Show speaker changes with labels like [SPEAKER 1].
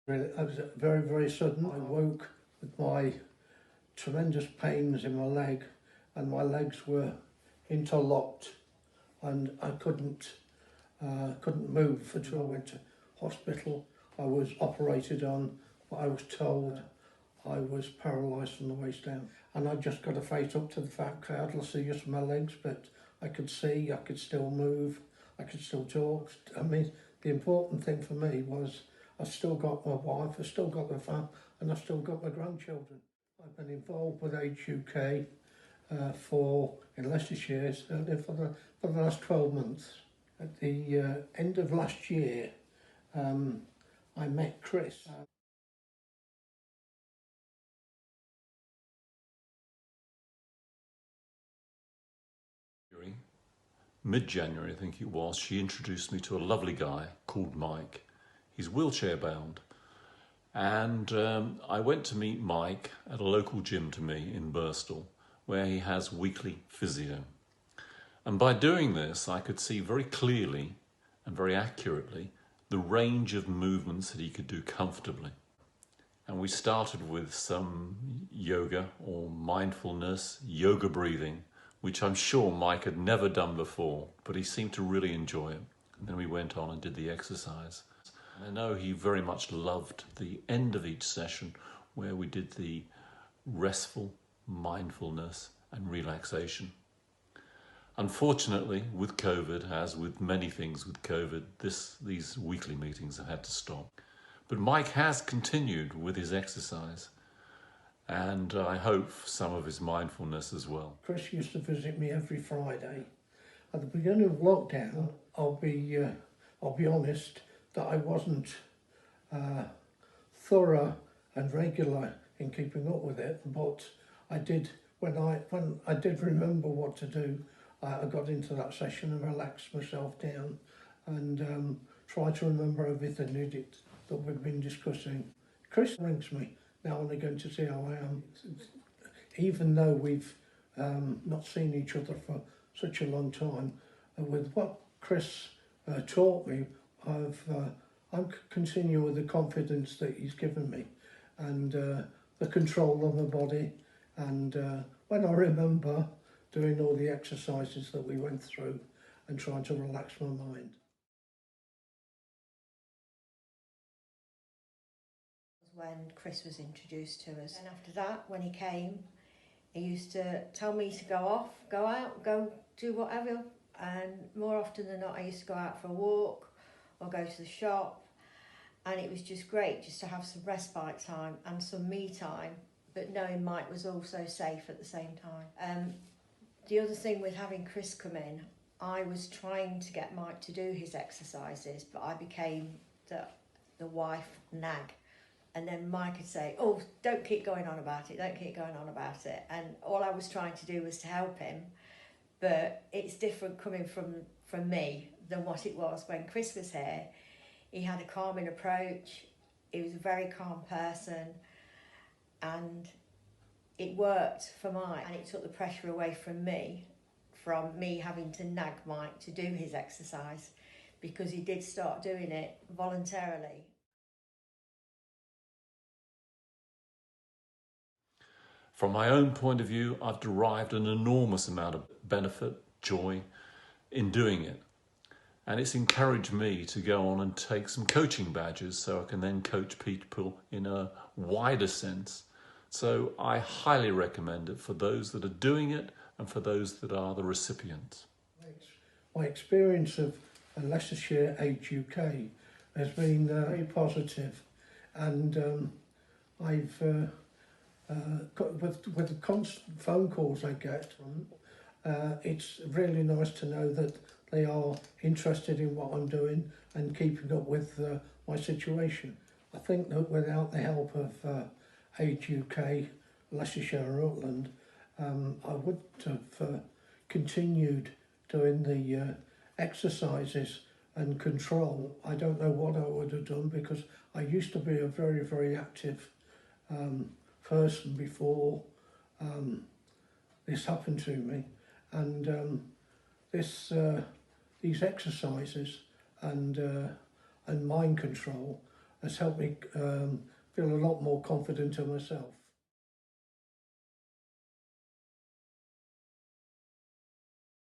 [SPEAKER 1] Really, it was very, very sudden. I woke with my tremendous pains in my leg, and my legs were interlocked, and I couldn't move until I went to hospital. I was operated on, but I was told I was paralysed from the waist down, and I just got to face up to the fact I had lost the use of my legs, but I could see, I could still move, I could still talk. I mean, the important thing for me was I've still got my wife, I've still got my family, and I've still got my grandchildren. I've been involved with Age UK in Leicestershire for the last 12 months. At the end of last year, I met Chris.
[SPEAKER 2] Mid-January, I think it was, she introduced me to a lovely guy called Mike. He's wheelchair bound. And I went to meet Mike at a local gym to me in Birstall, where he has weekly physio. And by doing this, I could see very clearly and very accurately the range of movements that he could do comfortably. And we started with some yoga or mindfulness, yoga breathing, which I'm sure Mike had never done before, but he seemed to really enjoy it. And then we went on and did the exercise. I know he very much loved the end of each session where we did the restful mindfulness and relaxation. Unfortunately, with COVID, as with many things with COVID, these weekly meetings have had to stop. But Mike has continued with his exercise, and I hope some of his mindfulness as well.
[SPEAKER 1] Chris used to visit me every Friday. At the beginning of lockdown, I'll be honest, that I wasn't thorough and regular in keeping up with it, but I did when I did remember what to do. I got into that session and relaxed myself down and tried to remember everything that we've been discussing. Chris rings me now and again to see how I am, even though we've not seen each other for such a long time. With what Chris taught me, I'm continuing with the confidence that he's given me and the control of my body. And when I remember doing all the exercises that we went through and trying to relax my mind.
[SPEAKER 3] When Chris was introduced to us. And after that, when he came, he used to tell me to go off, go out, go do whatever. And more often than not, I used to go out for a walk or go to the shop. And it was just great just to have some respite time and some me time, but knowing Mike was also safe at the same time. The other thing with having Chris come in, I was trying to get Mike to do his exercises, but I became the wife nag. And then Mike would say, oh, don't keep going on about it, don't keep going on about it. And all I was trying to do was to help him. But it's different coming from me than what it was when Chris was here. He had a calming approach, he was a very calm person, and it worked for Mike. And it took the pressure away from me having to nag Mike to do his exercise, because he did start doing it voluntarily.
[SPEAKER 2] From my own point of view, I've derived an enormous amount of benefit, joy in doing it. And it's encouraged me to go on and take some coaching badges so I can then coach people in a wider sense. So I highly recommend it for those that are doing it and for those that are the recipients.
[SPEAKER 1] My experience of Leicestershire Age UK has been very positive, and I've with the constant phone calls I get, it's really nice to know that they are interested in what I'm doing and keeping up with my situation. I think that without the help of Age UK, Leicester Shire Rutland, I wouldn't have continued doing the exercises and control. I don't know what I would have done, because I used to be a very, very active person before this happened to me, and these exercises and mind control has helped me feel a lot more confident in myself.